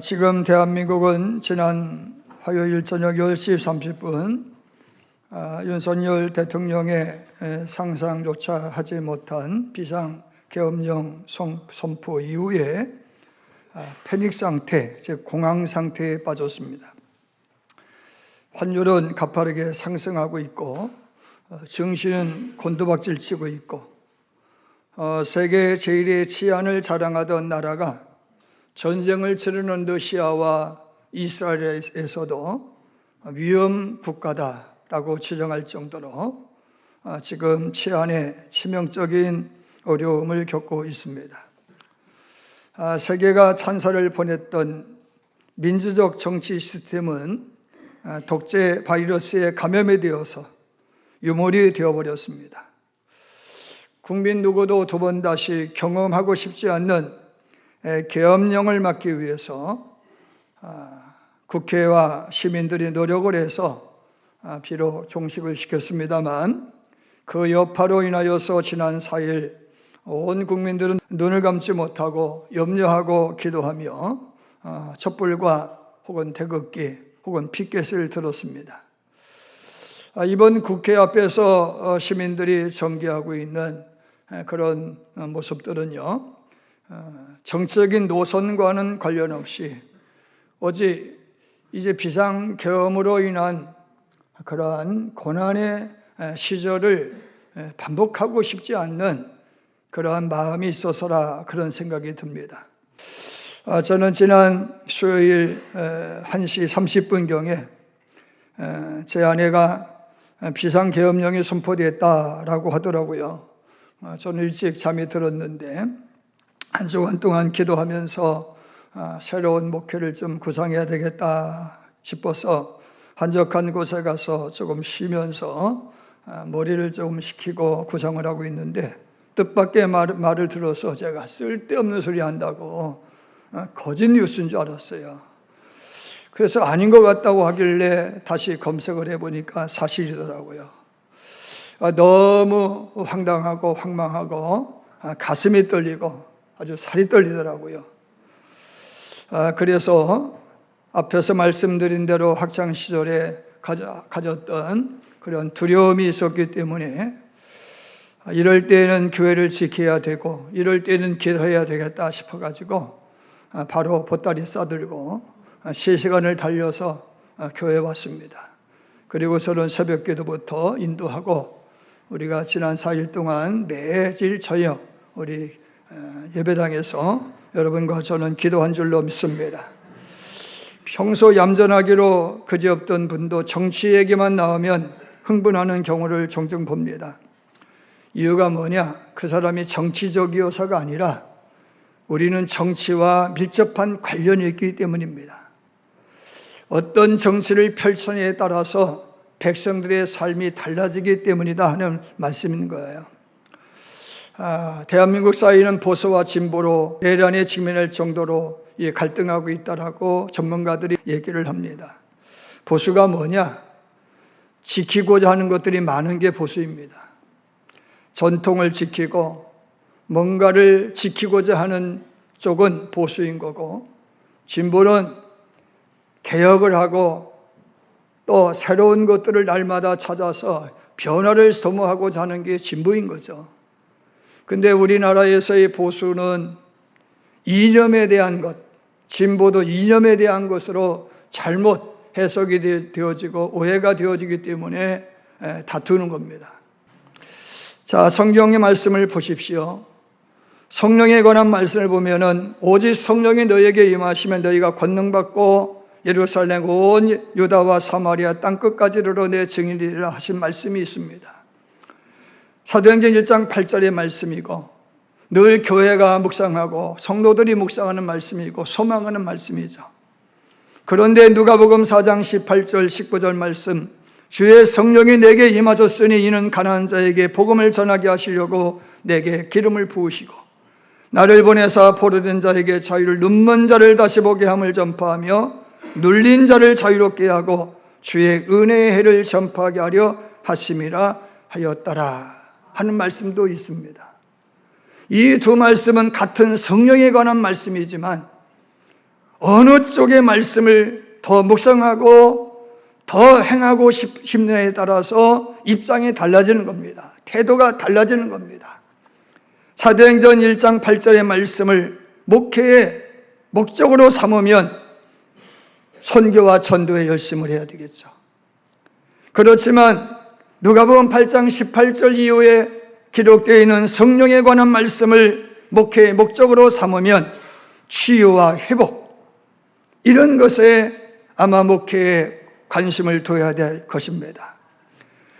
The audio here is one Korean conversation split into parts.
지금 대한민국은 지난 화요일 저녁 10시 30분 윤석열 대통령의 상상조차 하지 못한 비상계엄령 선포 이후에 패닉 상태, 즉 공황 상태에 빠졌습니다. 환율은 가파르게 상승하고 있고 증시는 곤두박질 치고 있고 세계 제1의 치안을 자랑하던 나라가 전쟁을 치르는 러시아와 이스라엘에서도 위험 국가다라고 지정할 정도로 지금 치안에 치명적인 어려움을 겪고 있습니다. 세계가 찬사를 보냈던 민주적 정치 시스템은 독재 바이러스에 감염이 되어서 유몰이 되어버렸습니다. 국민 누구도 두 번 다시 경험하고 싶지 않는 계엄령을 막기 위해서 국회와 시민들이 노력을 해서 비록 종식을 시켰습니다만 그 여파로 인하여서 지난 4일 온 국민들은 눈을 감지 못하고 염려하고 기도하며 촛불과 혹은 태극기 혹은 피켓을 들었습니다. 이번 국회 앞에서 시민들이 전개하고 있는 그런 모습들은요, 정치적인 노선과는 관련 없이 오직 이제 비상계엄으로 인한 그러한 고난의 시절을 반복하고 싶지 않는 그러한 마음이 있어서라 그런 생각이 듭니다. 저는 지난 수요일 1시 30분경에 제 아내가 비상계엄령이 선포됐다라고 하더라고요. 저는 일찍 잠이 들었는데 한 주간 동안 기도하면서 새로운 목표를 좀 구상해야 되겠다 싶어서 한적한 곳에 가서 조금 쉬면서 머리를 좀 식히고 구상을 하고 있는데 뜻밖의 말을 들어서 제가 쓸데없는 소리 한다고 거짓 뉴스인 줄 알았어요. 그래서 아닌 것 같다고 하길래 다시 검색을 해보니까 사실이더라고요. 너무 황당하고 황망하고 가슴이 떨리고 아주 살이 떨리더라고요. 그래서 앞에서 말씀드린 대로 학창시절에 가졌던 그런 두려움이 있었기 때문에 이럴 때는 교회를 지켜야 되고 이럴 때는 기도해야 되겠다 싶어가지고 바로 보따리 싸들고 3시간을 달려서 교회에 왔습니다. 그리고서는 새벽 기도부터 인도하고 우리가 지난 4일 동안 매일 저녁 우리 예배당에서 여러분과 저는 기도한 줄로 믿습니다. 평소 얌전하기로 그지없던 분도 정치 얘기만 나오면 흥분하는 경우를 종종 봅니다. 이유가 뭐냐? 그 사람이 정치적이어서가 아니라 우리는 정치와 밀접한 관련이 있기 때문입니다. 어떤 정치를 펼쳐냐에 따라서 백성들의 삶이 달라지기 때문이다 하는 말씀인 거예요. 대한민국 사회는 보수와 진보로 내란에 직면할 정도로 갈등하고 있다라고 전문가들이 얘기를 합니다. 보수가 뭐냐? 지키고자 하는 것들이 많은 게 보수입니다. 전통을 지키고 뭔가를 지키고자 하는 쪽은 보수인 거고, 진보는 개혁을 하고 또 새로운 것들을 날마다 찾아서 변화를 도모하고자 하는 게 진보인 거죠. 근데 우리나라에서의 보수는 이념에 대한 것, 진보도 이념에 대한 것으로 잘못 해석이 되어지고 오해가 되어지기 때문에 다투는 겁니다. 자, 성경의 말씀을 보십시오. 성령에 관한 말씀을 보면은 오직 성령이 너에게 임하시면 너희가 권능받고 예루살렘 온 유다와 사마리아 땅끝까지 이르러 내 증인이라 하신 말씀이 있습니다. 사도행전 1장 8절의 말씀이고 늘 교회가 묵상하고 성도들이 묵상하는 말씀이고 소망하는 말씀이죠. 그런데 누가복음 4장 18절 19절 말씀, 주의 성령이 내게 임하셨으니 이는 가난한 자에게 복음을 전하게 하시려고 내게 기름을 부으시고 나를 보내사 포로된 자에게 자유를, 눈먼 자를 다시 보게 함을 전파하며 눌린 자를 자유롭게 하고 주의 은혜의 해를 전파하게 하려 하심이라 하였더라 하는 말씀도 있습니다. 이 두 말씀은 같은 성령에 관한 말씀이지만 어느 쪽의 말씀을 더 묵상하고 더 행하고 싶느냐에 따라서 입장이 달라지는 겁니다. 태도가 달라지는 겁니다. 사도행전 1장 8절의 말씀을 목회의 목적으로 삼으면 선교와 전도에 열심을 해야 되겠죠. 그렇지만 누가복음 8장 18절 이후에 기록되어 있는 성령에 관한 말씀을 목회의 목적으로 삼으면 치유와 회복, 이런 것에 아마 목회에 관심을 둬야 될 것입니다.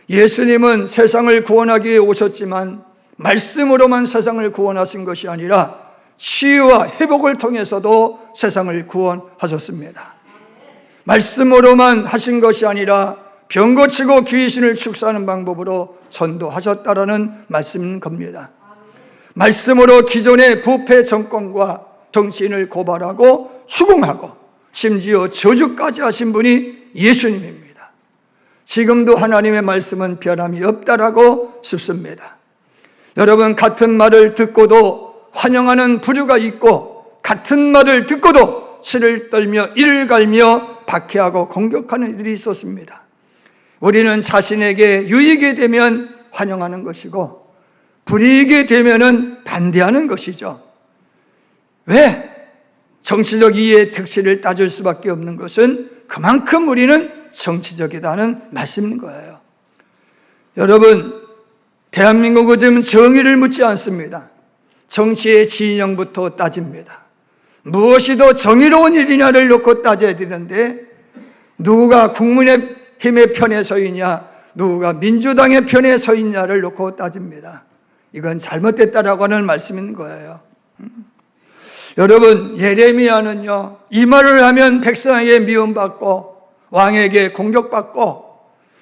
예수님은 세상을 구원하기 위해 오셨지만 말씀으로만 세상을 구원하신 것이 아니라 치유와 회복을 통해서도 세상을 구원하셨습니다. 말씀으로만 하신 것이 아니라 병 고치고 귀신을 축사하는 방법으로 전도하셨다라는 말씀인 겁니다. 말씀으로 기존의 부패 정권과 정치인을 고발하고 수긍하고 심지어 저주까지 하신 분이 예수님입니다. 지금도 하나님의 말씀은 변함이 없다라고 싶습니다. 여러분, 같은 말을 듣고도 환영하는 부류가 있고 같은 말을 듣고도 치를 떨며 이를 갈며 박해하고 공격하는 이들이 있었습니다. 우리는 자신에게 유익이 되면 환영하는 것이고 불이익이 되면은 반대하는 것이죠. 왜? 정치적 이해의 특실을 따질 수밖에 없는 것은 그만큼 우리는 정치적이다는 말씀인 거예요. 여러분, 대한민국은 지금 정의를 묻지 않습니다. 정치의 진영부터 따집니다. 무엇이 더 정의로운 일이냐를 놓고 따져야 되는데 누가 국민의힘의 편에 서 있냐, 누가 민주당의 편에 서 있냐를 놓고 따집니다. 이건 잘못됐다라고 하는 말씀인 거예요. 여러분, 예레미야는요, 이 말을 하면 백성에게 미움받고 왕에게 공격받고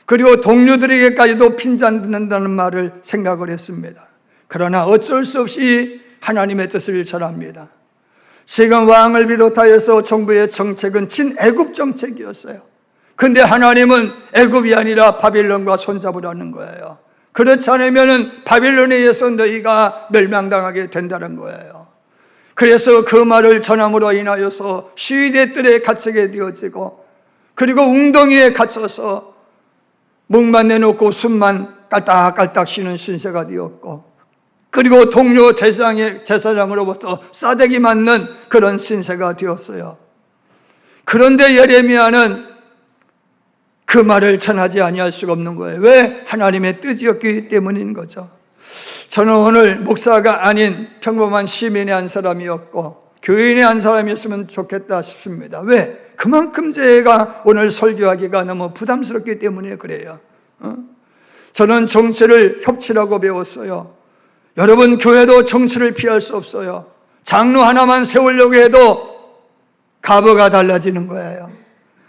그리고 동료들에게까지도 핀잔듣는다는 말을 생각을 했습니다. 그러나 어쩔 수 없이 하나님의 뜻을 전합니다. 지금 왕을 비롯하여서 정부의 정책은 친애굽 정책이었어요. 근데 하나님은 애굽이 아니라 바빌론과 손잡으라는 거예요. 그렇지 않으면 바빌론에 의해서 너희가 멸망당하게 된다는 거예요. 그래서 그 말을 전함으로 인하여서 시위대 뜰에 갇히게 되어지고 그리고 웅덩이에 갇혀서 목만 내놓고 숨만 깔딱깔딱 쉬는 신세가 되었고 그리고 동료 제사장으로부터 싸대기 맞는 그런 신세가 되었어요. 그런데 예레미야는 그 말을 전하지 아니할 수가 없는 거예요. 왜? 하나님의 뜻이었기 때문인 거죠. 저는 오늘 목사가 아닌 평범한 시민의 한 사람이었고 교인의 한 사람이었으면 좋겠다 싶습니다. 왜? 그만큼 제가 오늘 설교하기가 너무 부담스럽기 때문에 그래요. 저는 정치를 협치라고 배웠어요. 여러분, 교회도 정치를 피할 수 없어요. 장로 하나만 세우려고 해도 가부가 달라지는 거예요.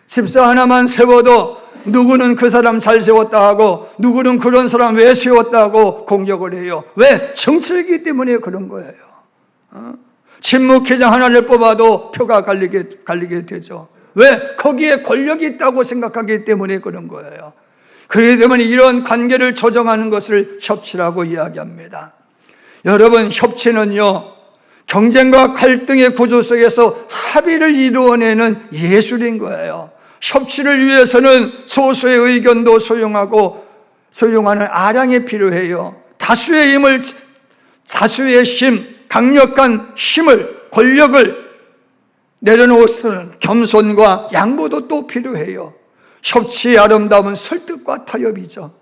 집사 하나만 세워도 누구는 그 사람 잘 세웠다 하고 누구는 그런 사람 왜 세웠다 하고 공격을 해요. 왜? 정치이기 때문에 그런 거예요. 친목회장 하나를 뽑아도 표가 갈리게 되죠. 왜? 거기에 권력이 있다고 생각하기 때문에 그런 거예요. 그렇기 때문에 이런 관계를 조정하는 것을 협치라고 이야기합니다. 여러분, 협치는요, 경쟁과 갈등의 구조 속에서 합의를 이루어내는 예술인 거예요. 협치를 위해서는 소수의 의견도 소용하는 아량이 필요해요. 다수의 힘, 강력한 힘을, 권력을 내려놓는 겸손과 양보도 또 필요해요. 협치의 아름다움은 설득과 타협이죠.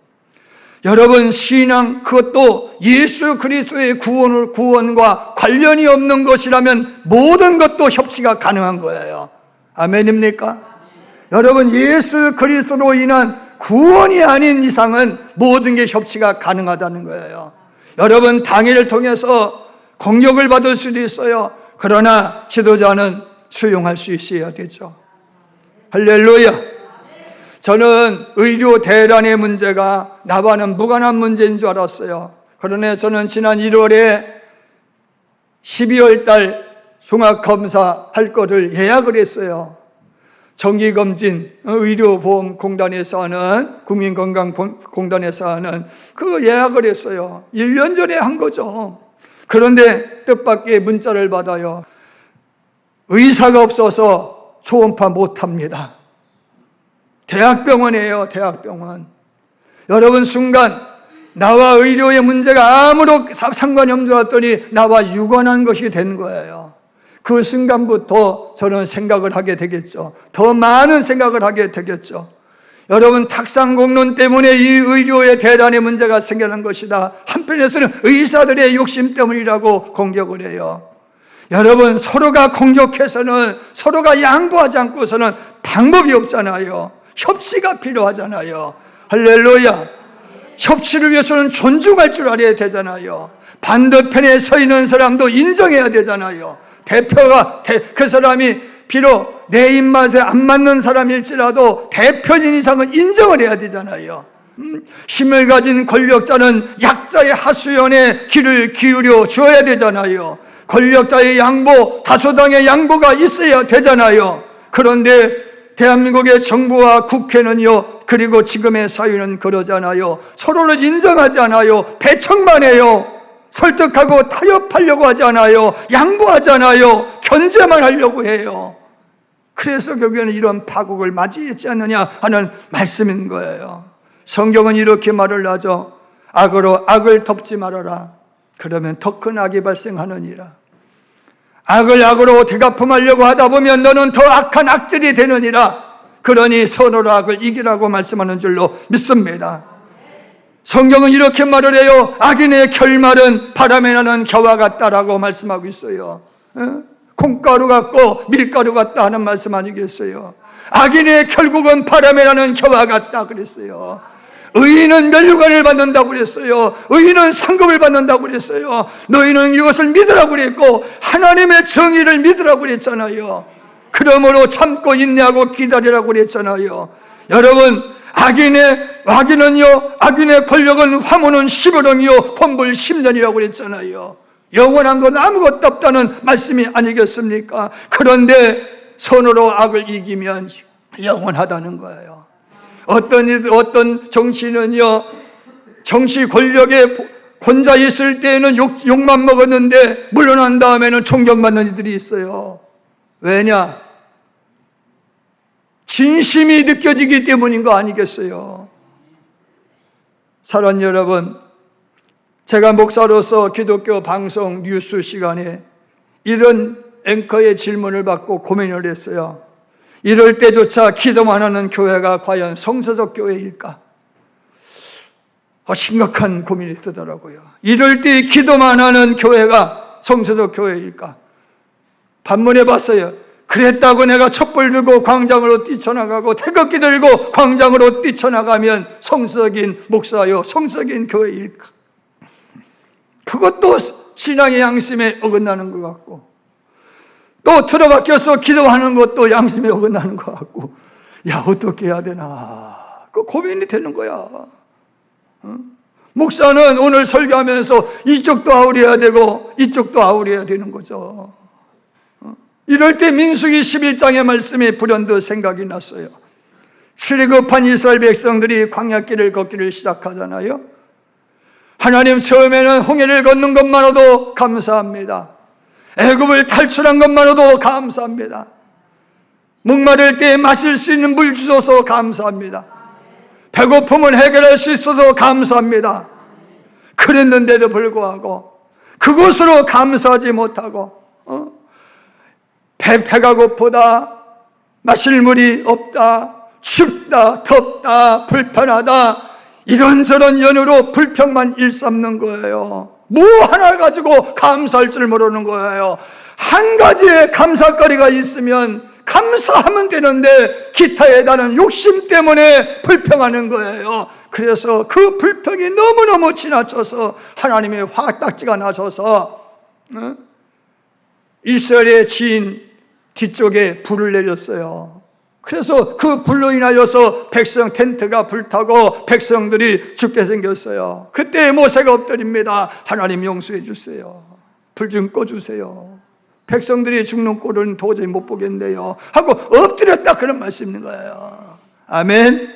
여러분, 신앙, 그것도 예수 그리스도의 구원과 관련이 없는 것이라면 모든 것도 협치가 가능한 거예요. 아멘입니까? 여러분, 예수 그리스도로 인한 구원이 아닌 이상은 모든 게 협치가 가능하다는 거예요. 여러분, 당일을 통해서 공격을 받을 수도 있어요. 그러나 지도자는 수용할 수 있어야 되죠. 할렐루야. 저는 의료 대란의 문제가 나와는 무관한 문제인 줄 알았어요. 그러나 저는 지난 1월에 12월 달 종합검사 할 거를 예약을 했어요. 정기검진, 의료보험공단에서 하는, 국민건강공단에서 하는 그 예약을 했어요. 1년 전에 한 거죠. 그런데 뜻밖의 문자를 받아요. 의사가 없어서 초음파 못합니다. 대학병원이에요, 대학병원. 여러분, 순간 나와 의료의 문제가 아무런 상관이 없는 줄 알았더니 나와 유관한 것이 된 거예요. 그 순간부터 저는 생각을 하게 되겠죠. 더 많은 생각을 하게 되겠죠. 여러분, 탁상공론 때문에 이 의료의 대란의 문제가 생겨난 것이다. 한편에서는 의사들의 욕심 때문이라고 공격을 해요. 여러분, 서로가 공격해서는, 서로가 양보하지 않고서는 방법이 없잖아요. 협치가 필요하잖아요. 할렐루야. 협치를 위해서는 존중할 줄 알아야 되잖아요. 반대편에 서 있는 사람도 인정해야 되잖아요. 대표가 그 사람이 비록 내 입맛에 안 맞는 사람일지라도 대표인 이상은 인정을 해야 되잖아요. 힘을 가진 권력자는 약자의 하수연에 귀를 기울여 줘야 되잖아요. 권력자의 양보, 다수당의 양보가 있어야 되잖아요. 그런데 대한민국의 정부와 국회는요, 그리고 지금의 사회는 그러잖아요. 서로를 인정하지 않아요. 배척만 해요. 설득하고 타협하려고 하지 않아요. 양보하지 않아요. 견제만 하려고 해요. 그래서 결국에는 이런 파국을 맞이했지 않느냐 하는 말씀인 거예요. 성경은 이렇게 말을 하죠. 악으로 악을 덮지 말아라. 그러면 더 큰 악이 발생하느니라. 악을 악으로 되갚음하려고 하다 보면 너는 더 악한 악질이 되느니라. 그러니 선으로 악을 이기라고 말씀하는 줄로 믿습니다. 성경은 이렇게 말을 해요. 악인의 결말은 바람에 나는 겨와 같다라고 말씀하고 있어요. 콩가루 같고 밀가루 같다 하는 말씀 아니겠어요? 악인의 결국은 바람에 나는 겨와 같다 그랬어요. 의인은 면류관을 받는다고 그랬어요. 의인은 상급을 받는다고 그랬어요. 너희는 이것을 믿으라고 그랬고 하나님의 정의를 믿으라고 그랬잖아요. 그러므로 참고 인내하고 기다리라고 그랬잖아요. 여러분, 악인의 권력은 화무는 10원이요 돈불 10년이라고 그랬잖아요. 영원한 건 아무것도 없다는 말씀이 아니겠습니까? 그런데 손으로 악을 이기면 영원하다는 거예요. 어떤 정치인은요, 정치 권력에 혼자 있을 때에는 욕만 먹었는데 물러난 다음에는 존경받는 이들이 있어요. 왜냐? 진심이 느껴지기 때문인 거 아니겠어요? 사랑하는 여러분, 제가 목사로서 기독교 방송 뉴스 시간에 이런 앵커의 질문을 받고 고민을 했어요. 이럴 때조차 기도만 하는 교회가 과연 성서적 교회일까? 심각한 고민이 되더라고요. 이럴 때 기도만 하는 교회가 성서적 교회일까? 반문해 봤어요. 그랬다고 내가 촛불 들고 광장으로 뛰쳐나가고 태극기 들고 광장으로 뛰쳐나가면 성서적인 목사요, 성서적인 교회일까? 그것도 신앙의 양심에 어긋나는 것 같고, 또 틀어박혀서 기도하는 것도 양심에 어긋나는 것 같고, 야, 어떻게 해야 되나? 그 고민이 되는 거야. 목사는 오늘 설교하면서 이쪽도 아우려야 되고 이쪽도 아우려야 되는 거죠. 이럴 때 민수기 11장의 말씀이 불현듯 생각이 났어요. 출애굽한 이스라엘 백성들이 광야길을 걷기를 시작하잖아요. 하나님, 처음에는 홍해를 걷는 것만으로도 감사합니다. 애굽을 탈출한 것만으로도 감사합니다. 목마를 때 마실 수 있는 물 주셔서 감사합니다. 배고픔을 해결할 수 있어서 감사합니다. 그랬는데도 불구하고 그것으로 감사하지 못하고 배가 고프다, 마실 물이 없다, 춥다, 덥다, 불편하다, 이런저런 연유로 불평만 일삼는 거예요. 뭐 하나 가지고 감사할 줄 모르는 거예요. 한 가지의 감사거리가 있으면 감사하면 되는데 기타에 다른 욕심 때문에 불평하는 거예요. 그래서 그 불평이 너무너무 지나쳐서 하나님의 화딱지가 나셔서 이스라엘의 지인 뒤쪽에 불을 내렸어요. 그래서 그 불로 인하여서 백성 텐트가 불타고 백성들이 죽게 생겼어요. 그때 모세가 엎드립니다. 하나님 용서해 주세요. 불 좀 꺼주세요. 백성들이 죽는 꼴은 도저히 못 보겠네요 하고 엎드렸다, 그런 말씀이 있는 거예요. 아멘.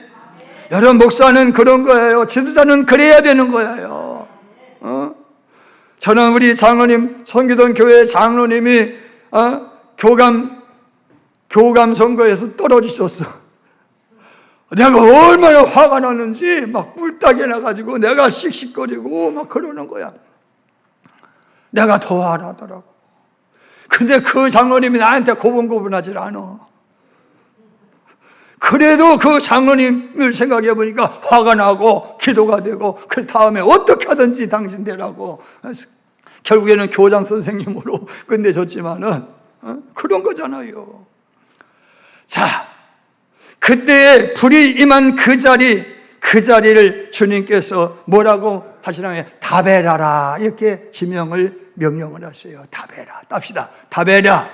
여러분, 목사는 그런 거예요. 지도자는 그래야 되는 거예요. 저는 우리 장로님, 성기동 교회 장로님이 교감 선거에서 떨어지셨어. 내가 얼마나 화가 났는지 막 뿔딱이 나가지고 내가 씩씩거리고 막 그러는 거야. 내가 더 화나더라고. 근데 그 장로님이 나한테 고분고분하질 않아. 그래도 그 장로님을 생각해 보니까 화가 나고 기도가 되고 그 다음에 어떻게 하든지 당신 되라고 결국에는 교장 선생님으로 끝내줬지만은 그런 거잖아요. 자, 그때 불이 임한 그 자리를 주님께서 뭐라고 하시나요? 다베라라 이렇게 명령을 하세요. 다베라. 땁시다. 다베라.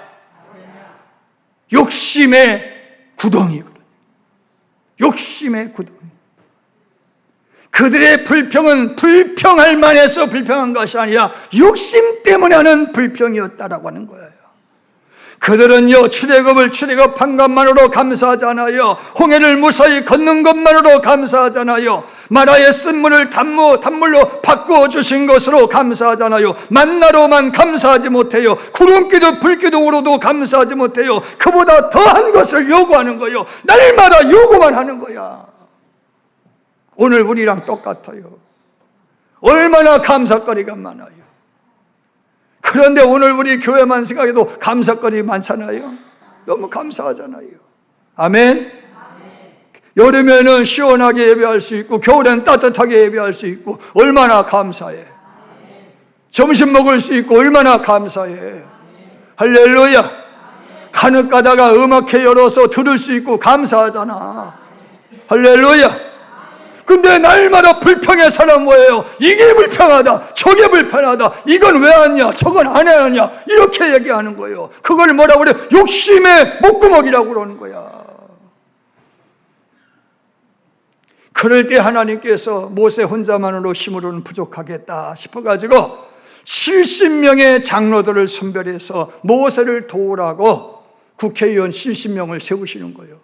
욕심의 구덩이거든요. 욕심의 구덩이. 그들의 불평은 불평할 만해서 불평한 것이 아니라 욕심 때문에 하는 불평이었다라고 하는 거예요. 그들은요, 출애굽한 것만으로 감사하잖아요. 홍해를 무사히 걷는 것만으로 감사하잖아요. 마라의 쓴물을 단물로 바꿔주신 것으로 감사하잖아요. 만나로만 감사하지 못해요. 구름기도 불기둥으로도 감사하지 못해요. 그보다 더한 것을 요구하는 거예요. 날마다 요구만 하는 거야. 오늘 우리랑 똑같아요. 얼마나 감사거리가 많아요. 그런데 오늘 우리 교회만 생각해도 감사거리 많잖아요. 너무 감사하잖아요. 아멘. 여름에는 시원하게 예배할 수 있고 겨울엔 따뜻하게 예배할 수 있고 얼마나 감사해. 점심 먹을 수 있고 얼마나 감사해. 할렐루야. 간혹 가다가 음악회 열어서 들을 수 있고 감사하잖아. 할렐루야. 근데 날마다 불평의 사람 뭐예요? 이게 불평하다, 저게 불편하다, 이건 왜 왔냐, 저건 안 해왔냐, 이렇게 얘기하는 거예요. 그걸 뭐라고 그래? 욕심의 목구멍이라고 그러는 거야. 그럴 때 하나님께서 모세 혼자만으로 힘으로는 부족하겠다 싶어가지고 70명의 장로들을 선별해서 모세를 도우라고 국회의원 70명을 세우시는 거예요.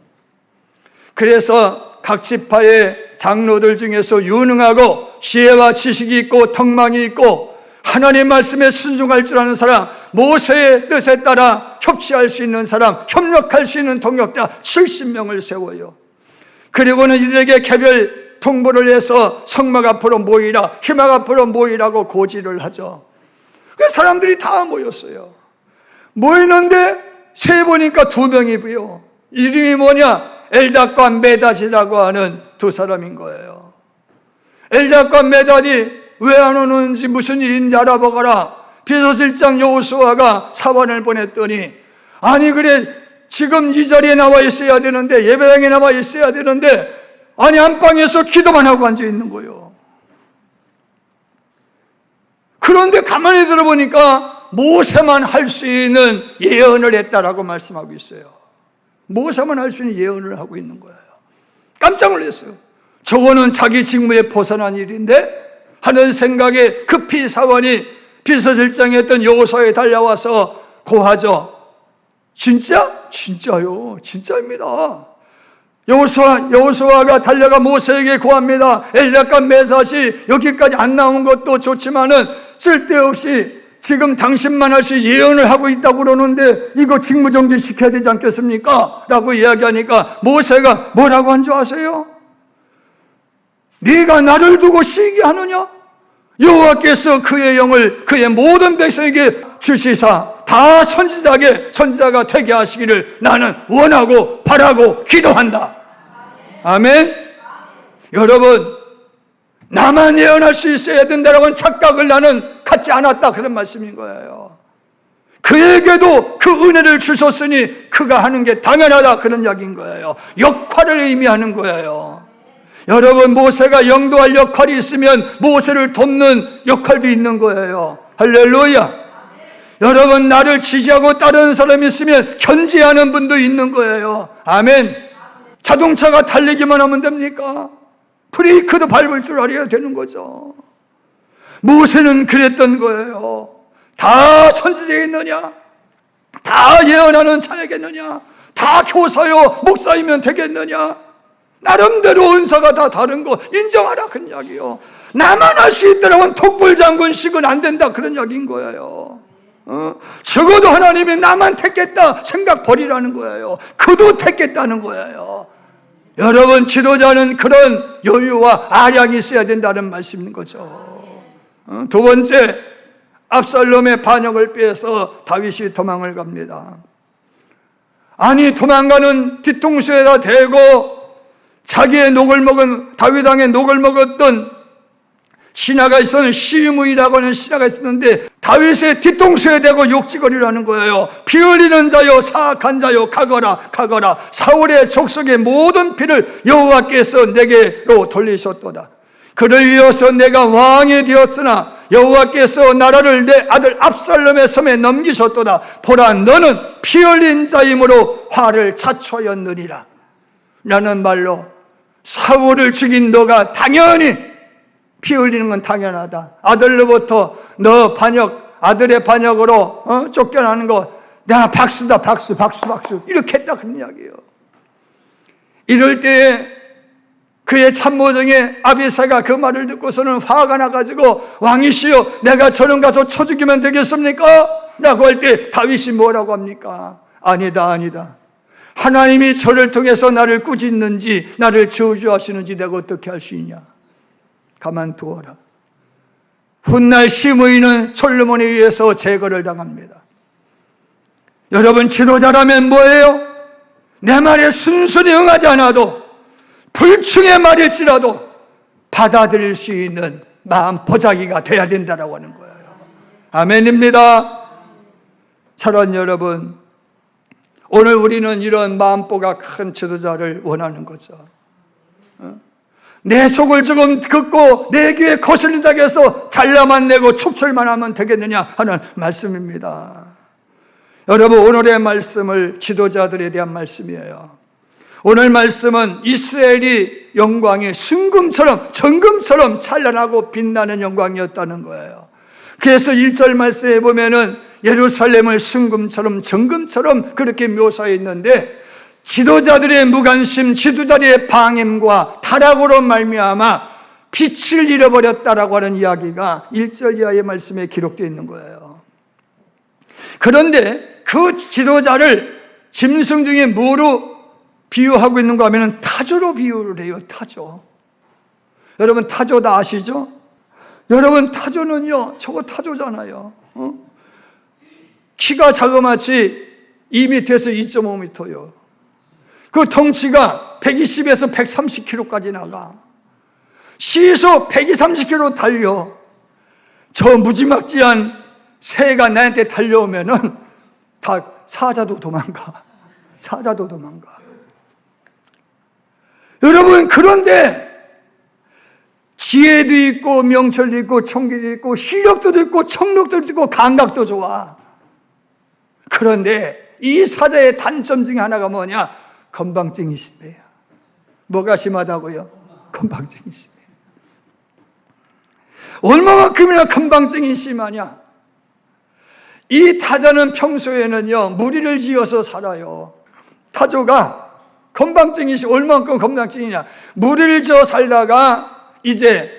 그래서 각 지파의 장로들 중에서 유능하고 지혜와 지식이 있고 덕망이 있고 하나님 말씀에 순종할 줄 아는 사람, 모세의 뜻에 따라 협치할 수 있는 사람, 협력할 수 있는 동역자 70명을 세워요. 그리고는 이들에게 개별 통보를 해서 성막 앞으로 모이라, 희막 앞으로 모이라고 고지를 하죠. 그 사람들이 다 모였어요. 모이는데 세보니까 2명이고요. 이름이 뭐냐? 엘닷과 메닷이라고 하는 2사람인 거예요. 엘닷과 메닷이 왜 안 오는지 무슨 일인지 알아보거라. 비서실장 여호수아가 사관을 보냈더니 아니 그래 지금 이 자리에 나와 있어야 되는데 예배당에 나와 있어야 되는데 아니 안방에서 기도만 하고 앉아 있는 거예요. 그런데 가만히 들어보니까 모세만 할 수 있는 예언을 했다라고 말씀하고 있어요. 모세만 할 수 있는 예언을 하고 있는 거예요. 깜짝 놀랐어요. 저거는 자기 직무에 벗어난 일인데 하는 생각에 급히 사원이 비서실장이었던 여호수아에 달려와서 고하죠. 진짜? 진짜요. 진짜입니다. 여호수아가 달려가 모세에게 고합니다. 엘닷과 메닷이 여기까지 안 나온 것도 좋지만은 쓸데없이 지금 당신만 할 수 예언을 하고 있다고 그러는데 이거 직무정지 시켜야 되지 않겠습니까? 라고 이야기하니까 모세가 뭐라고 한 줄 아세요? 네가 나를 두고 시기하느냐? 여호와께서 그의 영을 그의 모든 백성에게 주시사 다 선지자가 되게 하시기를 나는 원하고 바라고 기도한다. 아멘. 여러분, 나만 예언할 수 있어야 된다라는 착각을 나는 갖지 않았다, 그런 말씀인 거예요. 그에게도 그 은혜를 주셨으니 그가 하는 게 당연하다, 그런 이야기인 거예요. 역할을 의미하는 거예요. 여러분, 모세가 영도할 역할이 있으면 모세를 돕는 역할도 있는 거예요. 할렐루야. 여러분, 나를 지지하고 따르는 사람이 있으면 견지하는 분도 있는 거예요. 아멘. 자동차가 달리기만 하면 됩니까? 브레이크도 밟을 줄 알아야 되는 거죠. 모세는 그랬던 거예요. 다 선지자겠느냐? 다 예언하는 자야겠느냐? 다 교사요 목사이면 되겠느냐? 나름대로 은사가 다 다른 거 인정하라, 그런 이야기요. 나만 할 수 있더라면 톡불장군식은 안 된다, 그런 이야기인 거예요. 적어도 하나님이 나만 택했다 생각 버리라는 거예요. 그도 택했다는 거예요. 여러분, 지도자는 그런 여유와 아량이 있어야 된다는 말씀인 거죠. 두 번째, 압살롬의 반역을 빼서 다윗이 도망을 갑니다. 아니, 도망가는 뒤통수에다 대고 자기의 녹을 먹은, 다윗 왕의 녹을 먹었던 신하가 있었는데, 시므이라고 하는 신하가 있었는데 다윗의 뒤통수에 대고 욕지거리라는 거예요. 피 흘리는 자요, 사악한 자요, 가거라 가거라. 사울의 족속의 모든 피를 여호와께서 내게로 돌리셨도다. 그를 위해서 내가 왕이 되었으나 여호와께서 나라를 내 아들 압살롬의 손에 넘기셨도다. 보라, 너는 피 흘린 자이므로 화를 자초하였느니라. 라는 말로 사울을 죽인 너가 당연히 피 흘리는 건 당연하다. 아들로부터 너 반역, 아들의 반역으로 쫓겨나는 거 내가 박수다, 박수 이렇게 했다, 그런 이야기예요. 이럴 때에 그의 참모 중에 아비새가 그 말을 듣고서는 화가 나가지고 왕이시여, 내가 저런 가서 쳐 죽이면 되겠습니까? 라고 할 때 다윗이 뭐라고 합니까? 아니다. 하나님이 저를 통해서 나를 꾸짖는지 나를 저주하시는지 내가 어떻게 할 수 있냐? 가만두어라. 훗날 시므이는 솔로몬에 의해서 제거를 당합니다. 여러분, 지도자라면 뭐예요? 내 말에 순순히 응하지 않아도 불충의 말일지라도 받아들일 수 있는 마음 보자기가 돼야 된다라고 하는 거예요. 아멘입니다. 사랑하는 여러분, 오늘 우리는 이런 마음보가 큰 지도자를 원하는 거죠. 내 속을 조금 긋고 내 귀에 거슬린다고 해서 잘나만 내고 축출만 하면 되겠느냐 하는 말씀입니다. 여러분, 오늘의 말씀을 지도자들에 대한 말씀이에요. 오늘 말씀은 이스라엘이 영광이 순금처럼 정금처럼 찬란하고 빛나는 영광이었다는 거예요. 그래서 1절 말씀에 보면은 예루살렘을 순금처럼 정금처럼 그렇게 묘사해 있는데, 지도자들의 무관심, 지도자들의 방임과 타락으로 말미암아 빛을 잃어버렸다라고 하는 이야기가 1절 이하의 말씀에 기록되어 있는 거예요. 그런데 그 지도자를 짐승 중에 뭐로 비유하고 있는가 하면 타조로 비유를 해요. 타조. 여러분, 타조 다 아시죠? 여러분, 타조는요, 저거 타조잖아요. 키가 자그마치 2m에서 2.5m요. 그 덩치가 120에서 130kg까지 나가. 시속 130km 달려. 저 무지막지한 새가 나한테 달려오면은 다 사자도 도망가. 여러분, 그런데 지혜도 있고 명철도 있고 총기도 있고 실력도 있고 청력도 있고 감각도 좋아. 그런데 이 사자의 단점 중에 하나가 뭐냐? 건방증이 심해요. 뭐가 심하다고요? 건방증이 심해요. 얼마만큼이나 건방증이 심하냐? 이 타조는 평소에는요, 무리를 지어서 살아요. 타조가 건방증이 얼마만큼 건방증이냐? 무리를 지어 살다가 이제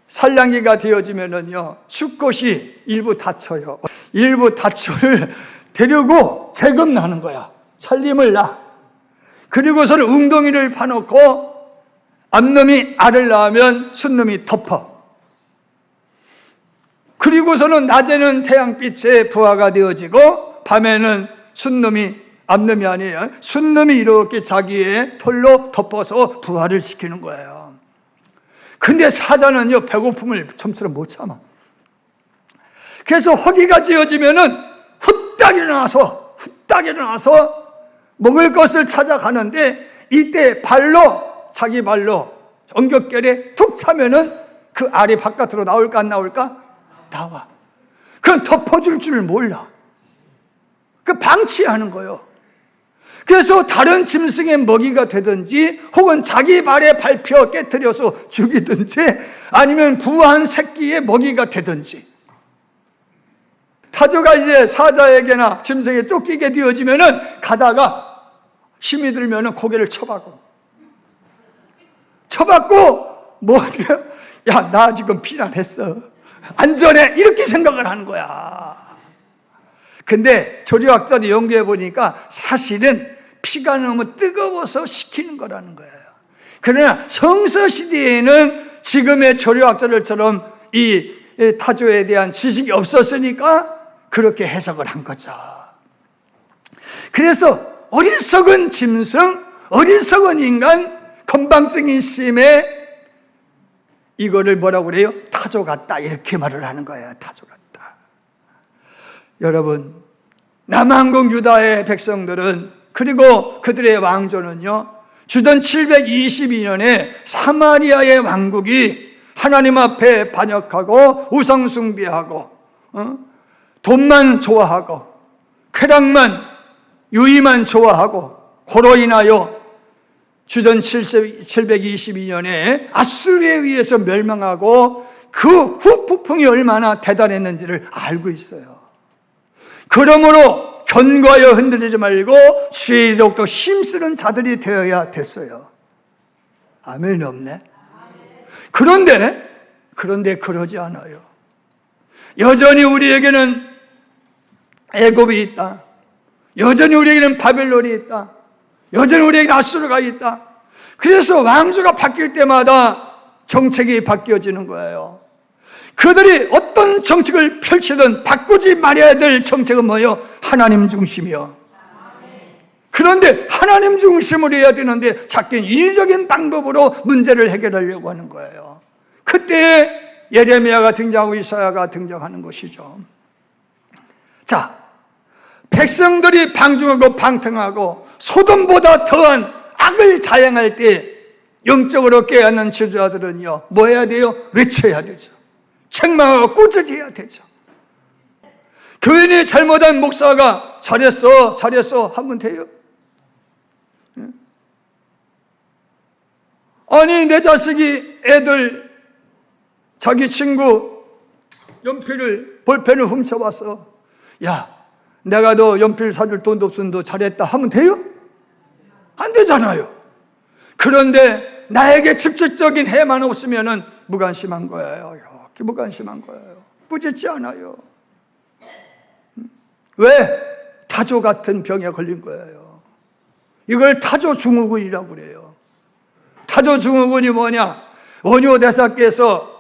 산란기가 되어지면은요, 수컷이 일부 다쳐요. 일부 다쳐를 데리고 재건하는 거야. 살림을 놔. 그리고서는 웅덩이를 파놓고 암놈이 알을 낳으면 순놈이 덮어. 그리고서는 낮에는 태양빛에 부화가 되어지고 밤에는 순놈이, 암놈이 아니에요, 순놈이 이렇게 자기의 털로 덮어서 부화를 시키는 거예요. 근데 사자는요, 배고픔을 좀처럼 못 참아. 그래서 허기가 지어지면은 후딱 일어나서 먹을 것을 찾아가는데, 이때 자기 발로 엉겹결에 툭 차면은 그 알이 바깥으로 나올까 안 나올까? 나와. 그건 덮어줄 줄을 몰라. 그 방치하는 거예요. 그래서 다른 짐승의 먹이가 되든지, 혹은 자기 발에 밟혀 깨트려서 죽이든지, 아니면 부화한 새끼의 먹이가 되든지. 타조가 이제 사자에게나 짐승에 쫓기게 되어지면은 가다가 힘이 들면은 고개를 쳐박고 뭐 야, 나 지금 피난했어, 안전해, 이렇게 생각을 하는 거야. 근데 조류학자도 연구해 보니까 사실은 피가 너무 뜨거워서 식히는 거라는 거예요. 그러나 성서시대에는 지금의 조류학자들처럼 이 타조에 대한 지식이 없었으니까 그렇게 해석을 한 거죠. 그래서 어리석은 짐승, 어리석은 인간, 건방증인 심에 이거를 뭐라고 그래요? 타조 같다, 이렇게 말을 하는 거예요. 타조 같다. 여러분, 남한국 유다의 백성들은, 그리고 그들의 왕조는요, 주전 722년에 사마리아의 왕국이 하나님 앞에 반역하고 우상 숭배하고 돈만 좋아하고 쾌락만, 유의만 좋아하고, 그로 인하여 주전 722년에 아수르에 의해서 멸망하고 그 후폭풍이 얼마나 대단했는지를 알고 있어요. 그러므로 견고하여 흔들리지 말고 주의 더욱더 힘쓰는 자들이 되어야 됐어요. 아멘. 없네. 그런데 그러지 않아요. 여전히 우리에게는 애굽이 있다. 여전히 우리에게는 바벨론이 있다. 여전히 우리에게는 아수르가 있다. 그래서 왕조가 바뀔 때마다 정책이 바뀌어지는 거예요. 그들이 어떤 정책을 펼치든 바꾸지 말아야 될 정책은 뭐예요? 하나님 중심이요. 그런데 하나님 중심으로 해야 되는데 자기는 인위적인 방법으로 문제를 해결하려고 하는 거예요. 그때 예레미야가 등장하고 이사야가 등장하는 것이죠. 자, 백성들이 방종하고 방탕하고 소돔보다 더한 악을 자행할 때 영적으로 깨어있는 지도자들은요, 뭐 해야 돼요? 외쳐야 되죠. 책망하고 꾸짖어야 되죠. 교인이 잘못한 목사가 잘했어 하면 돼요? 아니, 내 자식이 애들 자기 친구 연필을, 볼펜을 훔쳐왔어. 야, 내가 너 연필 사줄 돈도 없으면 너 잘했다 하면 돼요? 안 되잖아요. 그런데 나에게 직접적인 해만 없으면은 무관심한 거예요. 이렇게 무관심한 거예요. 꾸짖지 않아요. 왜? 타조 같은 병에 걸린 거예요. 이걸 타조 증후군이라고 그래요. 타조 증후군이 뭐냐? 원효 대사께서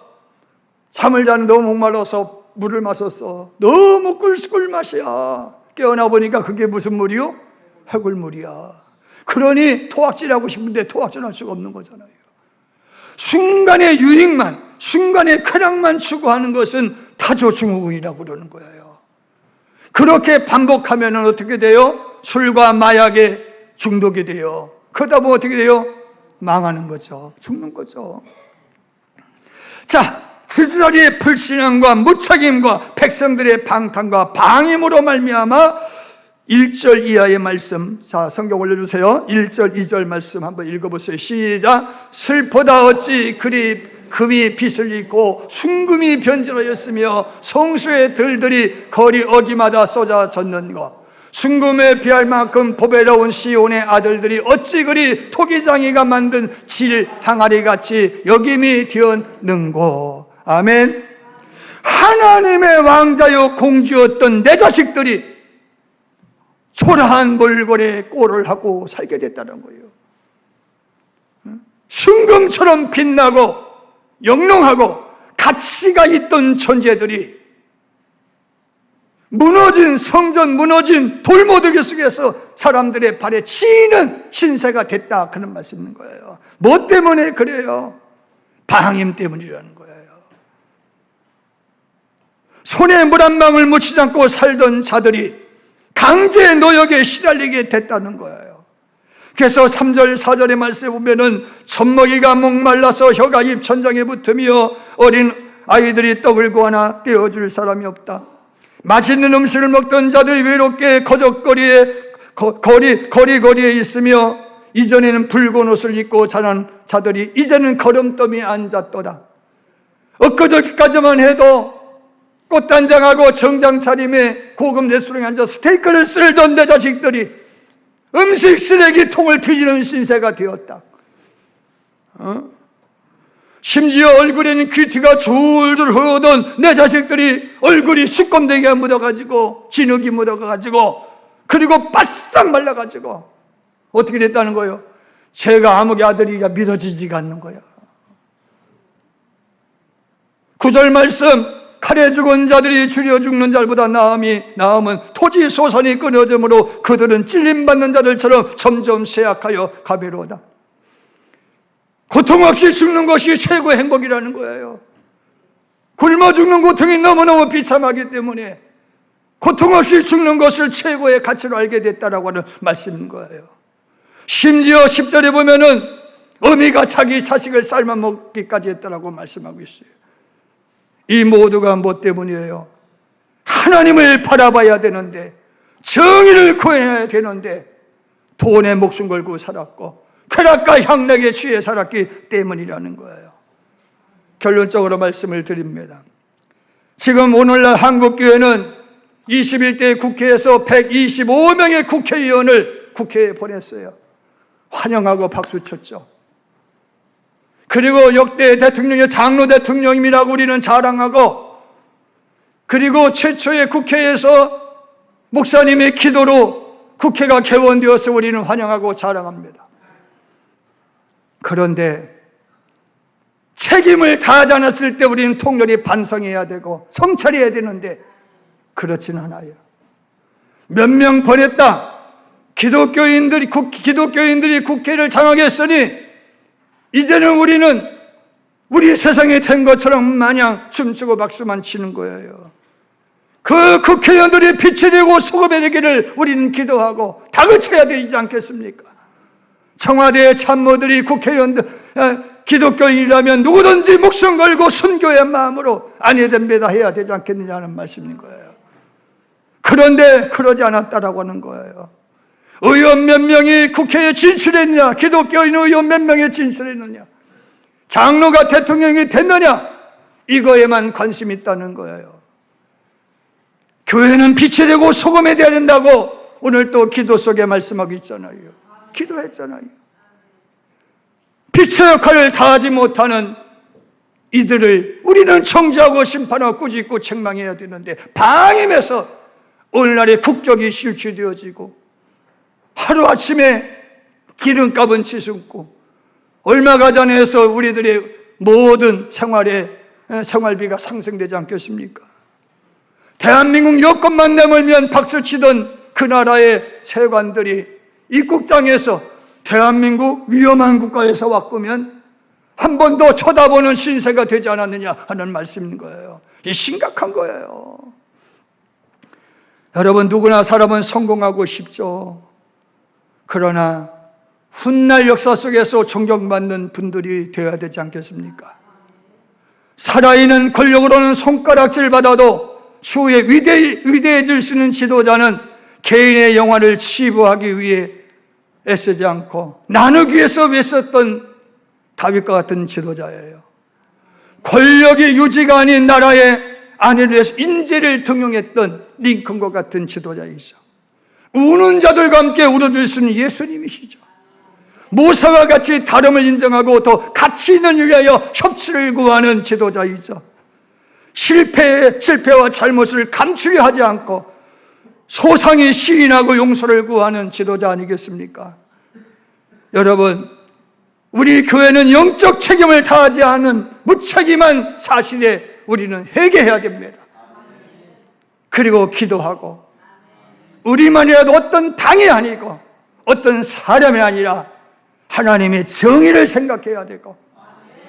잠을 자는 너무 목말라서 물을 마셨어. 너무 꿀꿀 맛이야. 깨어나 보니까 그게 무슨 물이요? 해골물이야. 그러니 토악질하고 싶은데 토악질할 수가 없는 거잖아요. 순간의 유익만, 순간의 쾌락만 추구하는 것은 타조 증후군이라고 그러는 거예요. 그렇게 반복하면 어떻게 돼요? 술과 마약에 중독이 돼요. 그러다 보면 어떻게 돼요? 망하는 거죠. 죽는 거죠. 자, 지도자들의 불신앙과 무책임과 백성들의 방탕과 방임으로 말미암아 1절 이하의 말씀, 자, 성경 올려주세요. 1절, 2절 말씀 한번 읽어보세요. 시작. 슬프다 어찌 그리 금이 빛을 입고 순금이 변질하였으며 성수의 들들이 거리 어기마다 쏟아졌는가. 순금에 비할 만큼 보배로운 시온의 아들들이 어찌 그리 토기장이가 만든 질 항아리같이 여김이 되었는고. 아멘. 하나님의 왕자요 공주였던 내 자식들이 초라한 몰골에 꼴을 하고 살게 됐다는 거예요. 순금처럼 빛나고 영롱하고 가치가 있던 존재들이 무너진 성전, 무너진 돌모더기 속에서 사람들의 발에 치이는 신세가 됐다, 그런 말씀 있는 거예요. 뭐 때문에 그래요? 방임 때문이라는 거예요. 손에 물 한 방울 묻히지 않고 살던 자들이 강제 노역에 시달리게 됐다는 거예요. 그래서 3절, 4절의 말씀에 보면은 젖먹이가 목말라서 혀가 입천장에 붙으며 어린 아이들이 떡을 구하나 떼어줄 사람이 없다. 맛있는 음식을 먹던 자들이 외롭게 거리거리에 있으며 이전에는 붉은 옷을 입고 자란 자들이 이제는 거름더미에 앉았도다. 엊그저께까지만 해도 꽃단장하고 정장 차림에 고급 레스토랑에 앉아 스테이크를 쓸던 내 자식들이 음식 쓰레기통을 뒤지는 신세가 되었다. 심지어 얼굴에는 귀티가 줄줄 흐르던 내 자식들이 얼굴이 수검댕이가 묻어가지고 진흙이 묻어가지고 그리고 바싹 말라가지고 어떻게 됐다는 거예요? 제가 아무개 아들이라 믿어지지가 않는 거예요. 9절 말씀, 칼에 죽은 자들이 줄여 죽는 자보다 나음은 토지 소산이 끊어짐으로 그들은 찔림받는 자들처럼 점점 쇠약하여 가벼로다. 고통 없이 죽는 것이 최고의 행복이라는 거예요. 굶어 죽는 고통이 너무너무 비참하기 때문에 고통 없이 죽는 것을 최고의 가치로 알게 됐다라고 하는 말씀인 거예요. 심지어 10절에 보면은 어미가 자기 자식을 삶아 먹기까지 했다라고 말씀하고 있어요. 이 모두가 뭐 때문이에요? 하나님을 바라봐야 되는데, 정의를 구해야 되는데 돈에 목숨 걸고 살았고 쾌락과 향락에 취해 살았기 때문이라는 거예요. 결론적으로 말씀을 드립니다. 지금 오늘날 한국교회는 21대 국회에서 125명의 국회의원을 국회에 보냈어요. 환영하고 박수 쳤죠. 그리고 역대 대통령의 장로 대통령님이라고 우리는 자랑하고, 그리고 최초의 국회에서 목사님의 기도로 국회가 개원되어서 우리는 환영하고 자랑합니다. 그런데 책임을 다하지 않았을 때 우리는 통렬히 반성해야 되고 성찰해야 되는데 그렇진 않아요. 몇 명 보냈다. 기독교인들이 국회를 장악했으니 이제는 우리는 우리 세상에 된 것처럼 마냥 춤추고 박수만 치는 거예요. 그 국회의원들이 빛이 되고 소금이 되기를 우리는 기도하고 다그쳐야 되지 않겠습니까? 청와대의 참모들이 국회의원들, 기독교인이라면 누구든지 목숨 걸고 순교의 마음으로 아니 됩니다 해야 되지 않겠느냐는 말씀인 거예요. 그런데 그러지 않았다라고 하는 거예요. 의원 몇 명이 국회에 진출했느냐? 기독교인 의원 몇 명이 진출했느냐? 장로가 대통령이 됐느냐? 이거에만 관심이 있다는 거예요. 교회는 빛이 되고 소금이 되어야 된다고 오늘 또 기도 속에 말씀하고 있잖아요. 기도했잖아요. 빛의 역할을 다하지 못하는 이들을 우리는 정죄하고 심판하고 꾸짖고 책망해야 되는데 방임해서 오늘날의 국격이 실추되어지고 하루아침에 기름값은 치솟고 얼마가 전에서 우리들의 모든 생활비가 상승되지 않겠습니까? 대한민국 여권만 내밀면 박수치던 그 나라의 세관들이 입국장에서 대한민국 위험한 국가에서 왔구면 한 번 더 쳐다보는 신세가 되지 않았느냐 하는 말씀인 거예요. 이 심각한 거예요. 여러분, 누구나 사람은 성공하고 싶죠. 그러나 훗날 역사 속에서 존경받는 분들이 되어야 되지 않겠습니까? 살아있는 권력으로는 손가락질 받아도 추후에 위대해질 수 있는 지도자는 개인의 영화를 치부하기 위해 애쓰지 않고 나누기 위해서 애썼던 다윗과 같은 지도자예요. 권력이 유지가 아닌 나라의 안위를 위해서 인재를 등용했던 링컨과 같은 지도자이죠. 우는 자들과 함께 울어줄 수 있는 예수님이시죠. 모세와 같이 다름을 인정하고 더 가치 있는 일을 위하여 협치를 구하는 지도자이죠. 실패와 잘못을 감추려 하지 않고 소상히 시인하고 용서를 구하는 지도자 아니겠습니까? 여러분, 우리 교회는 영적 책임을 다하지 않은 무책임한 사실에 우리는 회개해야 됩니다. 그리고 기도하고, 우리만이라도 어떤 당이 아니고 어떤 사람이 아니라 하나님의 정의를 생각해야 되고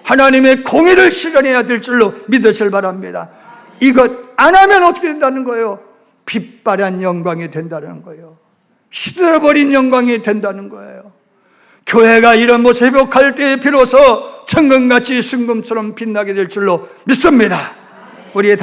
하나님의 공의를 실현해야 될 줄로 믿으실 바랍니다. 이것 안 하면 어떻게 된다는 거예요? 빛바랜 영광이 된다는 거예요. 시들어버린 영광이 된다는 거예요. 교회가 이런 모습 회복할 때에 비로소 천금같이 순금처럼 빛나게 될 줄로 믿습니다. 우리의